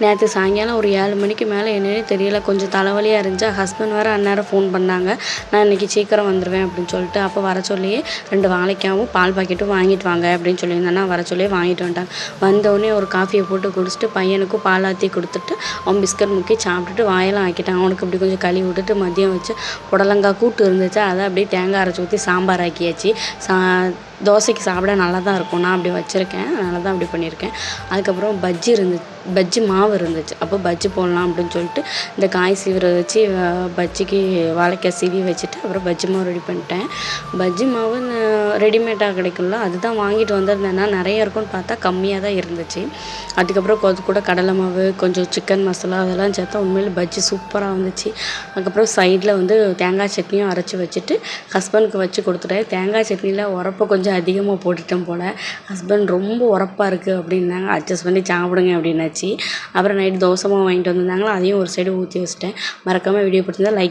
நேற்று சாயங்காலம் ஒரு 7 மணிக்கு மேலே என்னன்னே தெரியல, கொஞ்சம் தலைவலியாக இருந்துச்சு. ஹஸ்பண்ட் வேறு அந்நேரம் ஃபோன் பண்ணாங்க, நான் இன்றைக்கி சீக்கிரம் வந்துடுவேன் அப்படின்னு சொல்லிட்டு. அப்போ வர சொல்லியே 2 வாழைக்காவும் பால் பாக்கெட்டும் வாங்கிட்டு வாங்க அப்படின்னு சொல்லியிருந்தேன்னா வர சொல்லியே வாங்கிட்டு வந்துட்டாங்க. வந்தோடனே ஒரு காஃபியை போட்டு குடிச்சிட்டு பையனுக்கும் பால் ஆற்றி கொடுத்துட்டு அவன் பிஸ்கட் முக்கி சாப்பிட்டுட்டு வாயெல்லாம் ஆக்கிட்டான். அவனுக்கு அப்படி கொஞ்சம் களி விட்டுட்டு மதியம் வச்சு புடலங்காய் கூட்டு இருந்துச்சு, அதை அப்படியே தேங்காய் அரைச்சி ஊற்றி சாம்பார் ஆக்கியாச்சு. தோசைக்கு சாப்பிட நல்லா தான் இருக்கும், நான் அப்படி வச்சுருக்கேன், அதனால தான் அப்படி பண்ணியிருக்கேன். அதுக்கப்புறம் பஜ்ஜி மாவு இருந்துச்சு, அப்போ பஜ்ஜி போடலாம் அப்படின்னு சொல்லிட்டு இந்த காய் சீவிர வச்சு பஜ்ஜிக்கு வாழைக்காய் சீவி வச்சுட்டு அப்புறம் பஜ்ஜி மாவு ரெடி பண்ணிட்டேன். பஜ்ஜி மாவு ரெடிமேடாக கிடைக்கும்ல, அதுதான் வாங்கிட்டு வந்திருந்தேன்னா நிறைய இருக்கும்னு பார்த்தா கம்மியாக தான் இருந்துச்சு. அதுக்கப்புறம் அது கூட கடலை மாவு, கொஞ்சம் சிக்கன் மசாலா அதெல்லாம் சேர்த்தா உண்மையிலே பஜ்ஜி சூப்பராக வந்துச்சு. அதுக்கப்புறம் சைடில் தேங்காய் சட்னியும் அரைச்சி வச்சுட்டு ஹஸ்பண்டுக்கு வச்சு கொடுத்துட்டேன். தேங்காய் சட்னியில் உரப்பை கொஞ்சம் அதிகமாக போட்டுட்டேன் போல். ஹஸ்பண்ட் ரொம்ப உரப்பாக இருக்குது அப்படின்னாங்க, அட்ஜஸ்ட் பண்ணி சாப்பிடுங்க அப்படின்னாச்சு. அப்புறம் நைட்டு தோசை மாவு வாங்கிட்டு வந்திருந்தாங்களா, அதையும் ஒரு சைடு ஊற்றி வச்சுட்டேன். மறக்காமல் வீடியோ பிடிச்சிருந்தா லைக்